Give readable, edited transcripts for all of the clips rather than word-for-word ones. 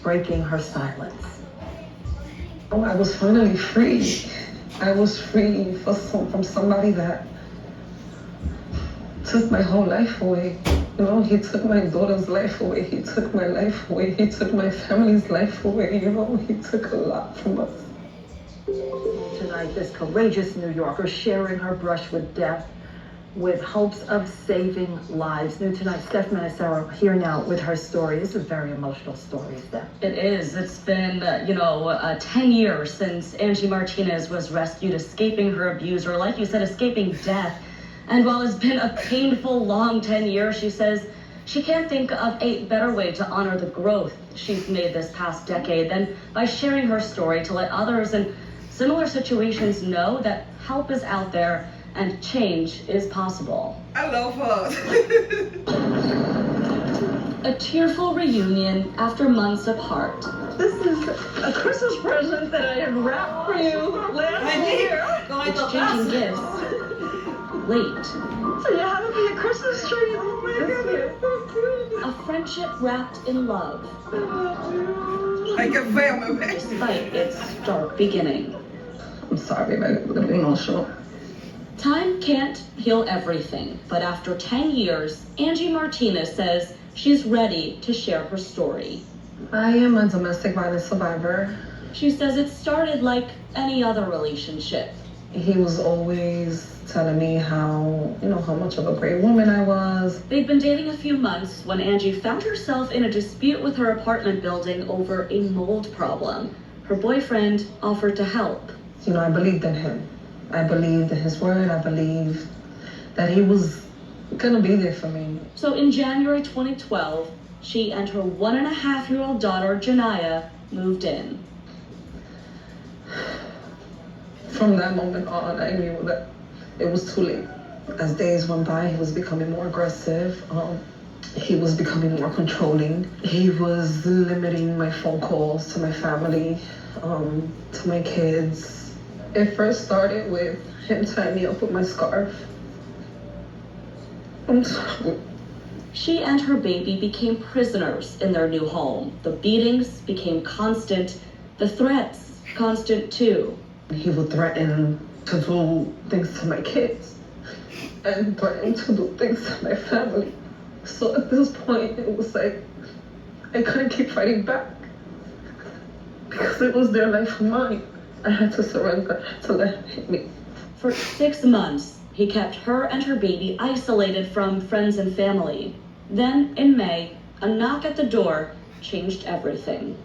breaking her silence. Oh, I was finally free. I was free from somebody that took my whole life away. You know, he took my daughter's life away. He took my life away. He took my family's life away. You know, he took a lot from us. Tonight, this courageous New Yorker sharing her brush with death with hopes of saving lives. New tonight, Steph Manasaro here now with her story. It's a very emotional story, Steph. It is. It's been, 10 years since Angie Martinez was rescued, escaping her abuser, like you said, escaping death. And while it's been a painful, long 10 years, she says she can't think of a better way to honor the growth she's made this past decade than by sharing her story to let others in similar situations know that help is out there and change is possible. I love her. A tearful reunion after months apart. This is a Christmas present that I had wrapped for you last year. Exchanging gifts. Late. So you have to be a Christmas tree. Oh my goodness. A friendship wrapped in love. Like a family. Despite its dark beginning. I'm sorry, I'm a little emotional. Time can't heal everything, but after 10 years, Angie Martinez says she's ready to share her story. I am a domestic violence survivor. She says it started like any other relationship. He was always telling me how much of a great woman I was. They'd been dating a few months when Angie found herself in a dispute with her apartment building over a mold problem. Her boyfriend offered to help. I believed in him. I believed in his word. I believed that he was gonna be there for me. So in January 2012, she and her 1.5-year-old daughter, Janiyah, moved in. From that moment on, I knew that it was too late. As days went by, he was becoming more aggressive. He was becoming more controlling. He was limiting my phone calls to my family, to my kids. It first started with him tying me up with my scarf. I'm sorry. She and her baby became prisoners in their new home. The beatings became constant, the threats constant too. He would threaten to do things to my kids and threaten to do things to my family. So at this point, it was like, I couldn't keep fighting back because it was their life or mine. I had to surrender, I had to let him hit me. For 6 months, he kept her and her baby isolated from friends and family. Then, in May, a knock at the door changed everything.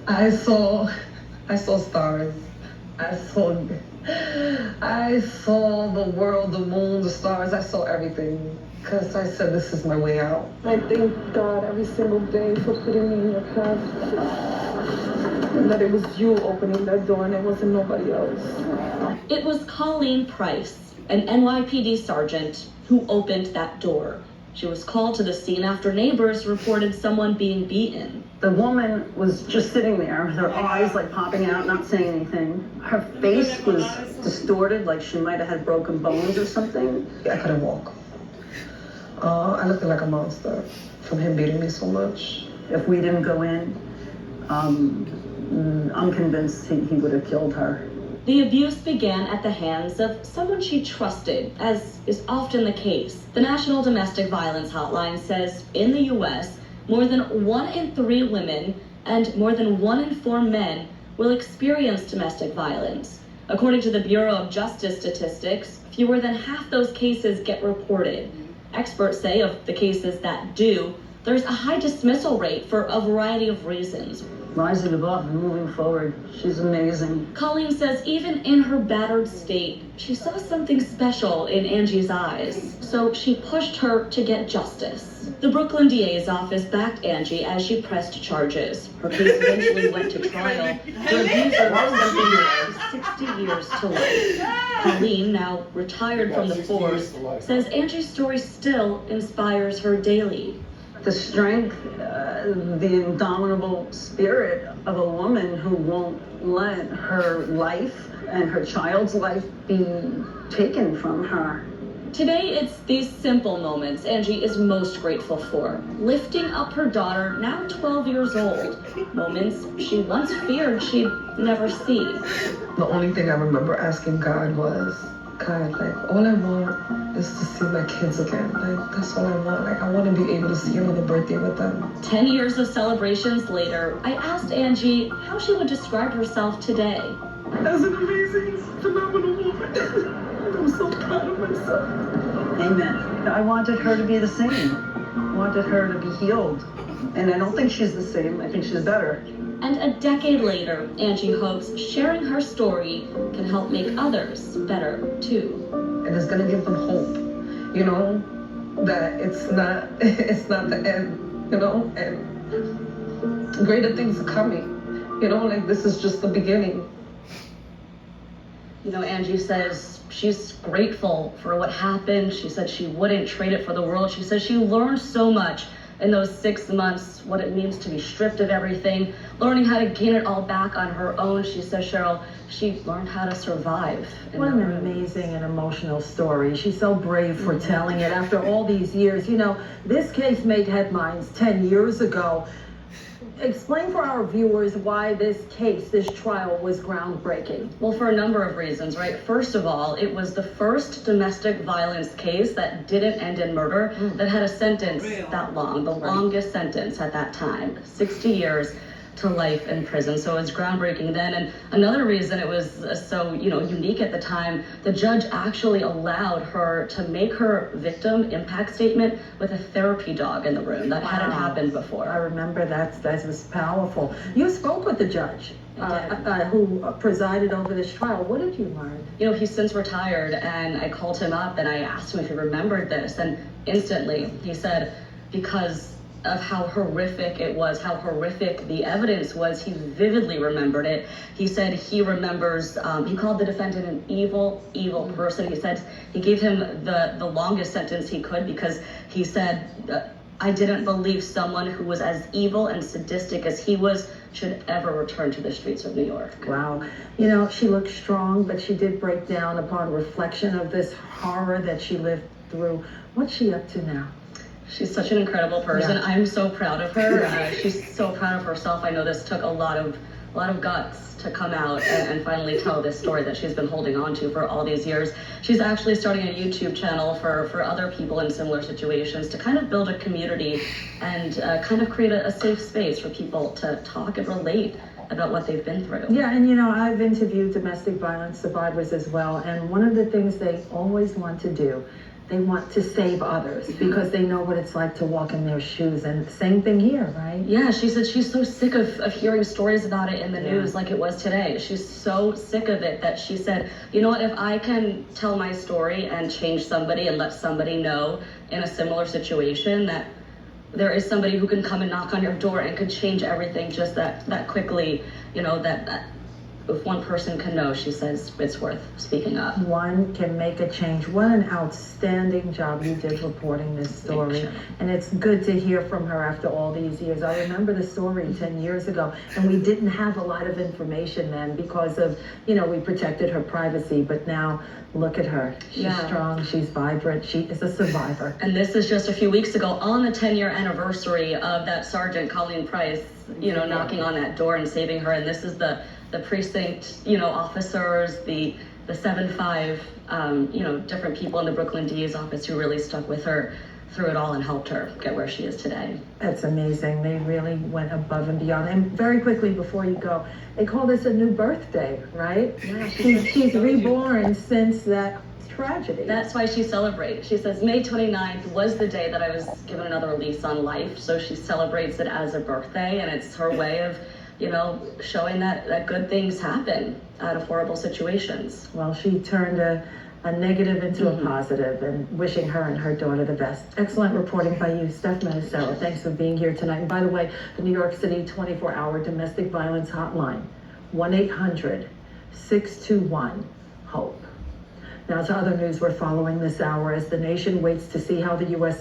I saw stars. I saw the world, the moon, the stars. I saw everything. Because I said, this is my way out. I thank God every single day for putting me in your path. And that it was you opening that door and it wasn't nobody else. It was Colleen Price, an NYPD sergeant, who opened that door. She was called to the scene after neighbors reported someone being beaten. The woman was just sitting there, her eyes like popping out, not saying anything. Her face was distorted, like she might have had broken bones or something. I couldn't walk. I looked like a monster from him beating me so much. If we didn't go in, I'm convinced he would have killed her. The abuse began at the hands of someone she trusted, as is often the case. The National Domestic Violence Hotline says in the U.S., more than 1 in 3 women and more than 1 in 4 men will experience domestic violence. According to the Bureau of Justice Statistics, fewer than half those cases get reported. Experts say of the cases that do, there's a high dismissal rate for a variety of reasons. Rising above and moving forward. She's amazing. Colleen says even in her battered state, she saw something special in Angie's eyes. So she pushed her to get justice. The Brooklyn DA's office backed Angie as she pressed charges. Her case eventually went to trial. The abuser was sentenced to 60 years to life. Colleen, now retired from the force, says Angie's story still inspires her daily. The strength, the indomitable spirit of a woman who won't let her life and her child's life be taken from her. Today, it's these simple moments Angie is most grateful for. Lifting up her daughter, now 12 years old. Moments she once feared she'd never see. The only thing I remember asking God was, God, like, all I want is to see my kids again. Like, that's all I want. Like, I want to be able to see another birthday with them. 10 years of celebrations later, I asked Angie how she would describe herself today. As an amazing, phenomenal woman. I'm so proud of myself. Amen. I wanted her to be the same. I wanted her to be healed. And I don't think she's the same. I think she's better. And a decade later, Angie hopes sharing her story can help make others better too. And it's gonna give them hope, you know, that it's not the end, you know, and greater things are coming. You know, like this is just the beginning. You know, Angie says she's grateful for what happened. She said she wouldn't trade it for the world. She says she learned so much in those 6 months, what it means to be stripped of everything, learning how to gain it all back on her own. She says, Cheryl, she learned how to survive. What an amazing and emotional story. She's so brave for telling it after all these years. You know, this case made headlines 10 years ago. Explain for our viewers why this case, this trial, was groundbreaking. Well, for a number of reasons, right? First of all, it was the first domestic violence case that didn't end in murder that had a sentence that long, the longest sentence at that time, 60 years to life in prison. So it was groundbreaking then. And another reason it was so, unique at the time, the judge actually allowed her to make her victim impact statement with a therapy dog in the room. That hadn't happened before. I remember that was powerful. You spoke with the judge who presided over this trial. What did you learn? He's since retired, and I called him up and I asked him if he remembered this, and instantly he said, because of how horrific it was, how horrific the evidence was, he vividly remembered it. He said he remembers, he called the defendant an evil, evil person. He said he gave him the longest sentence he could because he said, I didn't believe someone who was as evil and sadistic as he was should ever return to the streets of New York. Wow. She looked strong, but she did break down upon reflection of this horror that she lived through. What's she up to now? She's such an incredible person. Yeah. I'm so proud of her. She's so proud of herself. I know this took a lot of guts to come out and finally tell this story that she's been holding on to for all these years. She's actually starting a YouTube channel for other people in similar situations to kind of build a community and kind of create a safe space for people to talk and relate about what they've been through. Yeah, and I've interviewed domestic violence survivors as well, and one of the things they always want to do, they want to save others because they know what it's like to walk in their shoes. And same thing here, right? Yeah, she said she's so sick of hearing stories about it in the news like it was today. She's so sick of it that she said, you know what, if I can tell my story and change somebody and let somebody know in a similar situation that there is somebody who can come and knock on your door and could change everything just that quickly, that if one person can know, she says it's worth speaking up. One can make a change. What an outstanding job you did reporting this story. And it's good to hear from her after all these years. I remember the story 10 years ago, and we didn't have a lot of information then because of, we protected her privacy. But now, look at her. She's strong, she's vibrant, she is a survivor. And this is just a few weeks ago on the 10-year anniversary of that Sergeant Colleen Price, knocking on that door and saving her. And this is the precinct, officers, the 7-5, different people in the Brooklyn DA's office who really stuck with her through it all and helped her get where she is today. That's amazing. They really went above and beyond. And very quickly before you go, they call this a new birthday, right? Yeah, she's reborn since that tragedy. That's why she celebrates. She says May 29th was the day that I was given another lease on life, so she celebrates it as a birthday, and it's her way of showing that good things happen out of horrible situations. Well, she turned a negative into a positive, and wishing her and her daughter the best. Excellent reporting by you, Steph Manisero. Thanks for being here tonight. And by the way, the New York City 24-hour domestic violence hotline, 1-800-621-HOPE. Now to other news we're following this hour as the nation waits to see how the U.S.